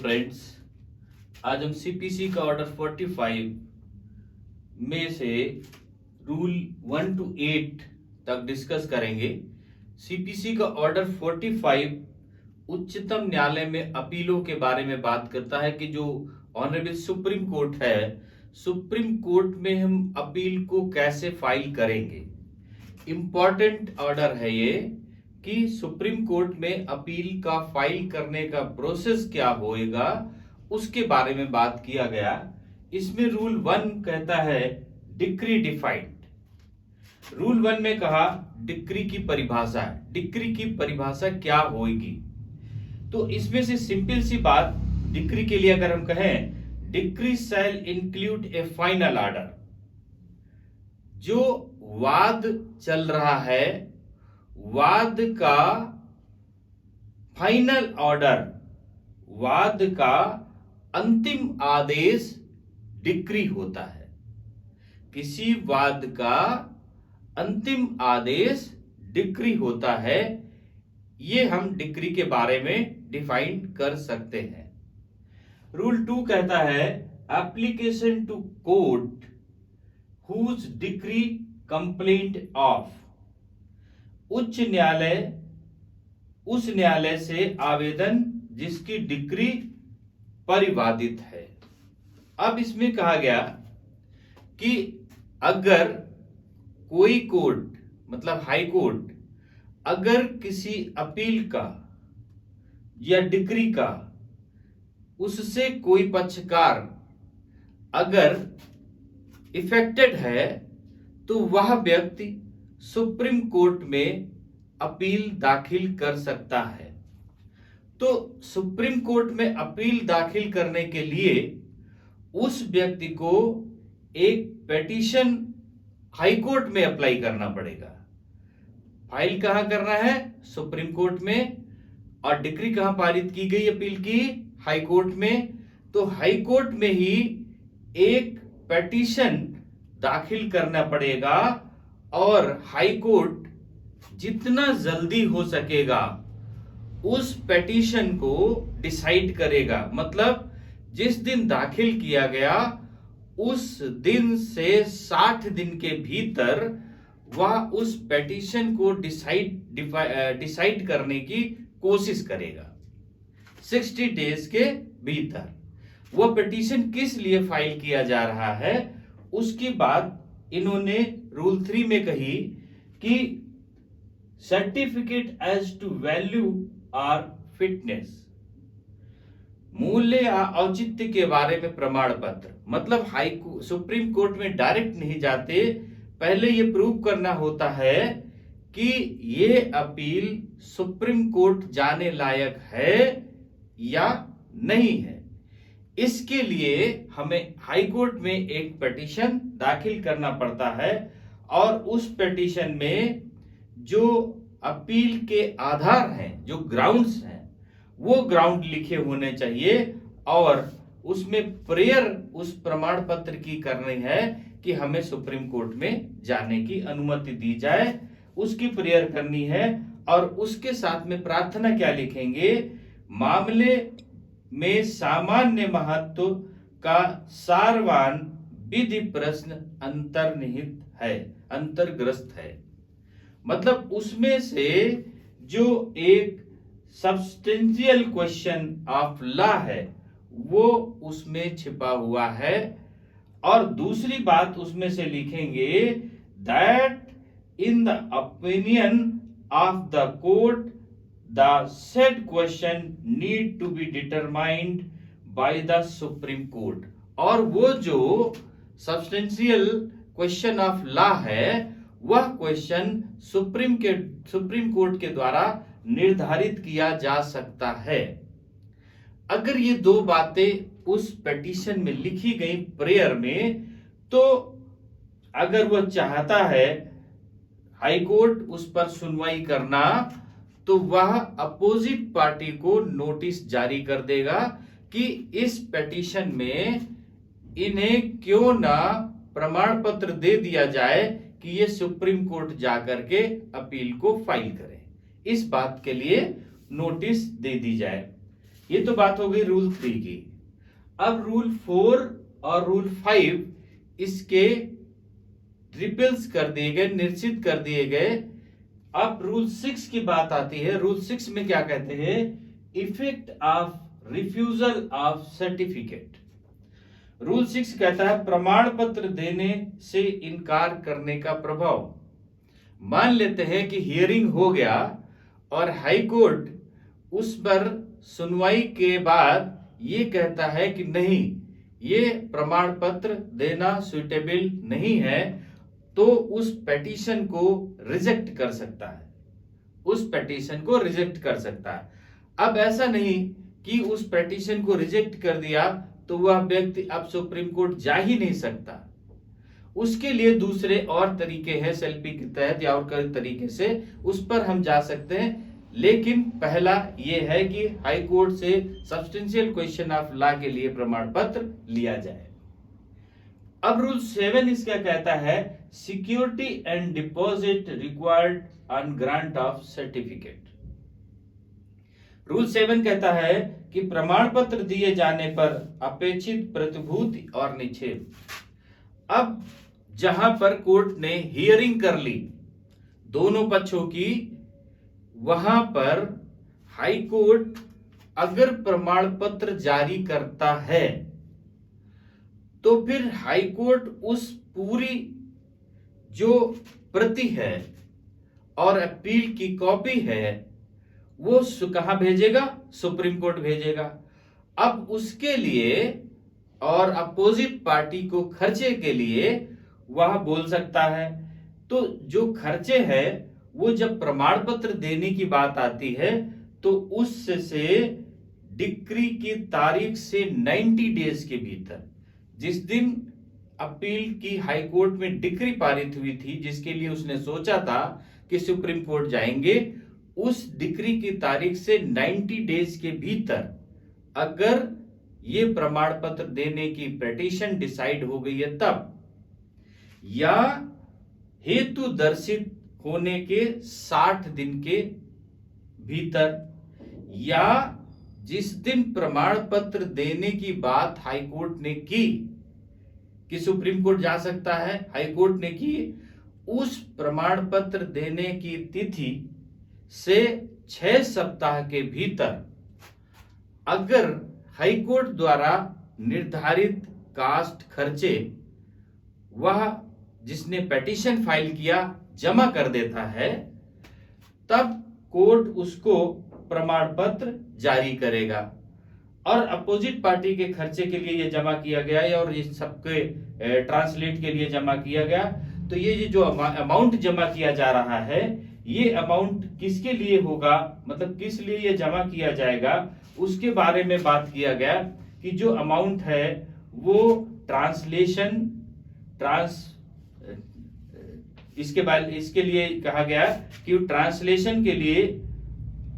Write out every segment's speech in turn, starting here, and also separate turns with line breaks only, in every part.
Friends, आज हम CPC का ऑर्डर 45 में से रूल 1 to 8 तक डिस्कस करेंगे। सीपीसी का ऑर्डर 45 उच्चतम न्यायालय में अपीलों के बारे में बात करता है कि जो ऑनरेबल सुप्रीम कोर्ट है, सुप्रीम कोर्ट में हम अपील को कैसे फाइल करेंगे। इंपॉर्टेंट ऑर्डर है ये कि सुप्रीम कोर्ट में अपील का फाइल करने का प्रोसेस क्या होएगा, उसके बारे में बात किया गया। इसमें रूल 1 कहता है डिक्री डिफाइंड। रूल 1 में कहा डिक्री की परिभाषा। डिक्री की परिभाषा क्या होगी, तो इसमें से सिंपल सी बात, डिक्री के लिए अगर हम कहें decree shall include A final order. जो वाद चल रहा है, वाद का फाइनल ऑर्डर, वाद का अंतिम आदेश डिक्री होता है। किसी वाद का अंतिम आदेश डिक्री होता है। ये हम डिक्री के बारे में डिफाइन कर सकते हैं। रूल 2 कहता है application to court whose decree complaint of. उच्च न्यायालय उस न्यायालय से आवेदन जिसकी डिक्री परिवादित है। अब इसमें कहा गया कि अगर कोई कोर्ट मतलब हाई कोर्ट अगर किसी अपील का या डिक्री का उससे कोई पक्षकार अगर इफेक्टेड है, तो वह व्यक्ति सुप्रीम कोर्ट में अपील दाखिल कर सकता है। तो सुप्रीम कोर्ट में अपील दाखिल करने के लिए उस व्यक्ति को एक पिटीशन हाई कोर्ट में अप्लाई करना पड़ेगा। फाइल कहां करना है? सुप्रीम कोर्ट में। और डिक्री कहां पारित की गई अपील की? हाई कोर्ट में। तो हाई कोर्ट में ही एक पिटीशन दाखिल करना पड़ेगा और हाई कोर्ट जितना जल्दी हो सकेगा उस पिटीशन को डिसाइड करेगा। मतलब जिस दिन दाखिल किया गया उस दिन से 60 दिन के भीतर वह उस पिटीशन को डिसाइड करने की कोशिश करेगा। 60 डेज के भीतर वह पिटीशन किस लिए फाइल किया जा रहा है, उसकी बात इन्होंने रूल 3 में कही कि सर्टिफिकेट एज टू वैल्यू और फिटनेस, मूल्य या औचित्य के बारे में प्रमाण पत्र। मतलब सुप्रीम कोर्ट में डायरेक्ट नहीं जाते, पहले ये प्रूव करना होता है कि ये अपील सुप्रीम कोर्ट जाने लायक है या नहीं है। इसके लिए हमें हाई कोर्ट में एक पिटीशन दाखिल करना पड़ता है और उस पिटीशन में जो अपील के आधार हैं, जो ग्राउंड्स हैं, वो ग्राउंड लिखे होने चाहिए और उसमें प्रेयर उस प्रमाण पत्र की करनी है कि हमें सुप्रीम कोर्ट में जाने की अनुमति दी जाए, उसकी प्रेयर करनी है। और उसके साथ में प्रार्थना क्या लिखेंगे? मामले में सामान्य महत्व का सारवान विधि प्रश्न अंतर्निहित है, अंतर्ग्रस्त है। मतलब उसमें से जो एक सब्सटेंशियल क्वेश्चन ऑफ लॉ है वो उसमें छिपा हुआ है। और दूसरी बात उसमें से लिखेंगे that in the opinion of the court the said question need to be determined by the Supreme Court। और वो जो substantial question of law है, वह क्वेश्चन सुप्रीम कोर्ट के द्वारा निर्धारित किया जा सकता है। अगर ये दो बातें उस पिटीशन में लिखी गई प्रेयर में, तो अगर वह चाहता है हाई कोर्ट उस पर सुनवाई करना, तो वह अपोजिट पार्टी को नोटिस जारी कर देगा कि इस पिटीशन में इन्हें क्यों ना प्रमाण पत्र दे दिया जाए कि ये सुप्रीम कोर्ट जाकर के अपील को फाइल करें। इस बात के लिए नोटिस दे दी जाए। ये तो बात हो गई रूल 3 की। अब रूल 4 और रूल 5 इसके रिपल्स कर दिए गए, निश्चित कर दिए गए। अब रूल 6 की बात आती है। रूल 6 में क्या कहते हैं? Effect of refusal of certificate. Rule 6 कहता है प्रमाण पत्र देने से इनकार करने का प्रभाव। मान लेते हैं कि हियरिंग हो गया और हाई कोर्ट उस पर सुनवाई के बाद ये कहता है कि नहीं, ये प्रमाण पत्र देना सुइटेबल नहीं है, तो उस पेटिशन को रिजेक्ट कर सकता है, उस पेटिशन को रिजेक्ट कर सकता है। अब ऐसा नहीं कि उस पेटिशन को रिजेक्ट कर दिया तो वह व्यक्ति अब सुप्रीम कोर्ट जा ही नहीं सकता। उसके लिए दूसरे और तरीके हैं, सेल्फी के तहत या और कई तरीके से उस पर हम जा सकते हैं। लेकिन पहला यह है कि हाई कोर्ट से सब्सटेंशियल क्वेश्चन ऑफ लॉ के लिए प्रमाण पत्र लिया जाए। अब रूल 7 इसका कहता है security and deposit required on grant of certificate. Rule 7 कहता है कि प्रमाण पत्र दिए जाने पर अपेक्षित प्रतिभूति और निक्षेप। अब जहां पर कोर्ट ने हियरिंग कर ली दोनों पक्षों की, वहां पर हाई कोर्ट अगर प्रमाण पत्र जारी करता है तो फिर हाई कोर्ट उस पूरी जो प्रति है और अपील की कॉपी है वो कहां भेजेगा? सुप्रीम कोर्ट भेजेगा। अब उसके लिए और अपोजिट पार्टी को खर्चे के लिए वह बोल सकता है। तो जो खर्चे है वो जब प्रमाण पत्र देने की बात आती है तो उससे डिक्री की तारीख से 90 डेज के भीतर, जिस दिन अपील की हाई कोर्ट में डिक्री पारित हुई थी जिसके लिए उसने सोचा था कि सुप्रीम कोर्ट जाएंगे, उस डिक्री की तारीख से 90 डेज के भीतर अगर ये प्रमाण पत्र देने की पिटीशन डिसाइड हो गई है तब, या हेतु दर्शित होने के 60 दिन के भीतर, या जिस दिन प्रमाण पत्र देने की बात हाई कोर्ट ने की कि सुप्रीम कोर्ट जा सकता है, हाई कोर्ट ने की, उस प्रमाण पत्र देने की तिथि से 6 सप्ताह के भीतर अगर हाई कोर्ट द्वारा निर्धारित कास्ट खर्चे वह जिसने पिटीशन फाइल किया जमा कर देता है, तब कोर्ट उसको प्रमाण पत्र जारी करेगा। और अपोजिट पार्टी के खर्चे के लिए ये जमा किया गया है और इस सबके ट्रांसलेट के लिए जमा किया गया, तो ये जो अमाउंट जमा किया जा रहा है ये अमाउंट किसके लिए होगा, मतलब किस लिए ये जमा किया जाएगा, उसके बारे में बात किया गया कि जो अमाउंट है वो ट्रांसलेशन इसके लिए कहा गया कि ट्रांसलेशन के लिए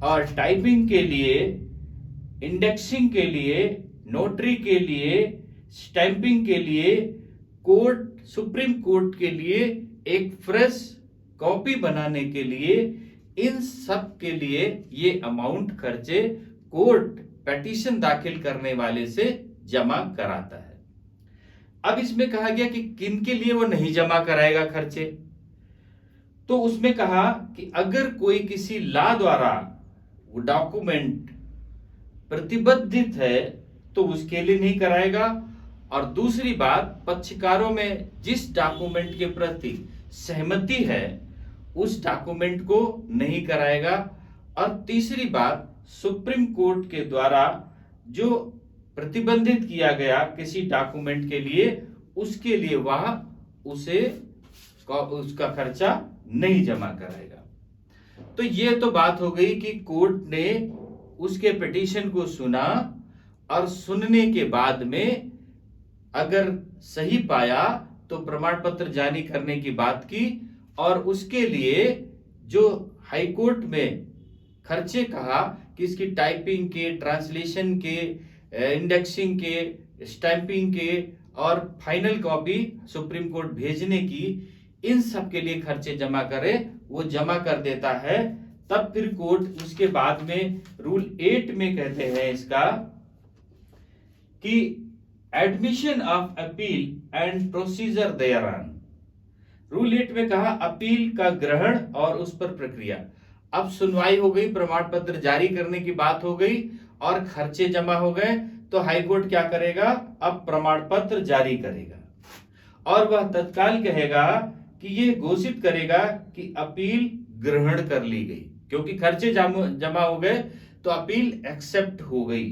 और टाइपिंग के लिए, इंडेक्सिंग के लिए, नोटरी के लिए, स्टैंपिंग के लिए, कोर्ट सुप्रीम कोर्ट के लिए एक फ्रेश कॉपी बनाने के लिए, इन सब के लिए ये अमाउंट खर्चे कोर्ट पिटीशन दाखिल करने वाले से जमा कराता है। अब इसमें कहा गया कि किन के लिए वो नहीं जमा कराएगा खर्चे, तो उसमें कहा कि अगर कोई किसी लॉ द्वारा वो डॉक्यूमेंट प्रतिबद्धित है तो उसके लिए नहीं कराएगा, और दूसरी बात पक्षकारों में जिस डॉक्यूमेंट के प्रति सहमति है उस डॉक्यूमेंट को नहीं कराएगा, और तीसरी बात सुप्रीम कोर्ट के द्वारा जो प्रतिबंधित किया गया किसी डॉक्यूमेंट के लिए उसके लिए वह उसका खर्चा नहीं जमा कराएगा। तो ये तो बात हो गई कि कोर्ट ने उसके पिटीशन को सुना और सुनने के बाद में अगर सही पाया तो प्रमाण पत्र जारी करने की बात की, और उसके लिए जो हाई कोर्ट में खर्चे कहा कि इसकी टाइपिंग के, ट्रांसलेशन के, इंडेक्सिंग के, स्टैंपिंग के और फाइनल कॉपी सुप्रीम कोर्ट भेजने की, इन सब के लिए खर्चे जमा करे, वो जमा कर देता है तब फिर कोर्ट उसके बाद में रूल 8 में कहते हैं इसका कि admission of appeal and procedure thereon. Rule 8 में कहा अपील का ग्रहण और उस पर प्रक्रिया। अब सुनवाई हो गई, प्रमाण पत्र जारी करने की बात हो गई और खर्चे जमा हो गए, तो हाईकोर्ट क्या करेगा, अब प्रमाण पत्र जारी करेगा और वह तत्काल कहेगा कि ये घोषित करेगा कि अपील ग्रहण कर ली गई, क्योंकि खर्चे जमा हो गए तो अपील एक्सेप्ट हो गई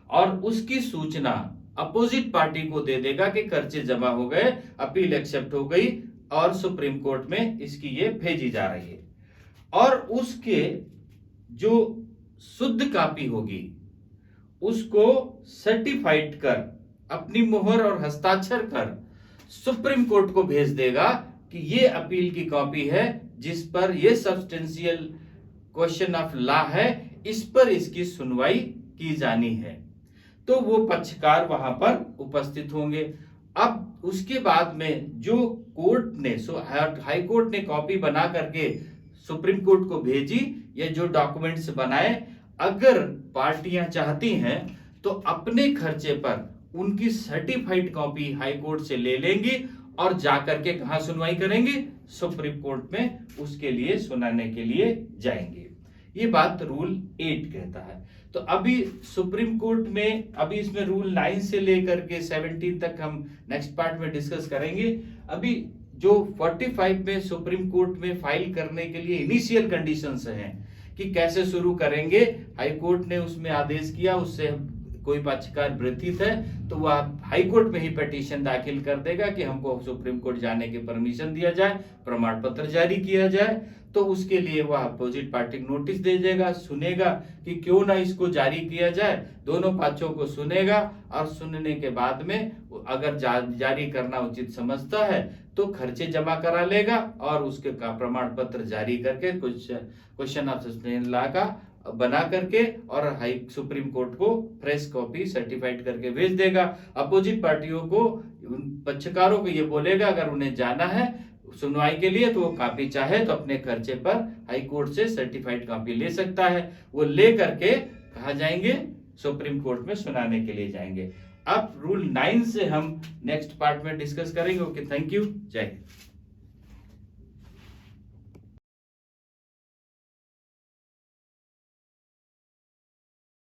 और उसकी सूचना अपोजिट पार्टी को दे देगा कि खर्चे जमा हो गए, अपील एक्सेप्ट हो गई और सुप्रीम कोर्ट में इसकी ये भेजी जा रही है। और उसके जो शुद्ध कॉपी होगी उसको सर्टिफाइड कर अपनी मोहर और हस्ताक्षर कर सुप्रीम कोर्ट को भेज देगा कि ये अपील की कॉपी है जिस पर ये सब्सटेंशियल क्वेश्चन ऑफ लॉ है, इस पर इसकी सुनवाई की जानी है। तो वो पक्षकार वहां पर उपस्थित होंगे। अब उसके बाद में जो कोर्ट ने हाई कोर्ट ने कॉपी बना करके सुप्रीम कोर्ट को भेजी, या जो डॉक्यूमेंट्स बनाए, अगर पार्टियां चाहती हैं तो अपने खर्चे पर उनकी सर्टिफाइड कॉपी हाई कोर्ट से ले लेंगी और जाकर के कहां सुनवाई करेंगे, सुप्रीम कोर्ट में उसके लिए सुनाने के लिए जाएंगे। ये बात रूल 8 कहता है। तो अभी सुप्रीम कोर्ट में, अभी इसमें रूल 9 से लेकर के 17 तक हम नेक्स्ट पार्ट में डिस्कस करेंगे। अभी जो 45 में सुप्रीम कोर्ट में फाइल करने के लिए इनिशियल कंडीशंस हैं कि कैसे शुरू करेंगे, हाई कोर्ट ने उसमें आदेश किया, उससे कोई पक्षकार व्यथित है तो वह हाई कोर्ट में ही पिटीशन दाखिल कर देगा कि हमको सुप्रीम कोर्ट जाने की परमिशन दिया जाए, प्रमाण पत्र जारी किया जाए। तो उसके लिए वह अपोजिट पार्टी नोटिस दे देगा, सुनेगा कि क्यों ना इसको जारी किया जाए, दोनों पक्षों को सुनेगा और सुनने के बाद में अगर जारी करना उचित समझता है तो खर्चे जमा करा लेगा और उसके का प्रमाण पत्र जारी करके कुछ क्वेश्चन ऑफ सब्सटेंशियल लॉ का बना करके और हाई सुप्रीम कोर्ट को फ्रेश कॉपी सर्टिफाइड करके भेज देगा। अपोजिट पार्टियों को, पक्षकारों को ये बोलेगा अगर उन्हें जाना है सुनवाई के लिए तो वो कॉपी चाहे तो अपने खर्चे पर हाई कोर्ट से सर्टिफाइड कॉपी ले सकता है। वो ले करके कहाँ जाएंगे, सुप्रीम कोर्ट में सुनाने के लिए जाएंगे। अब रूल 9 से हम नेक्स्ट पार्ट में डिस्कस करेंगे। ओके, थैंक यू, जय हिंद।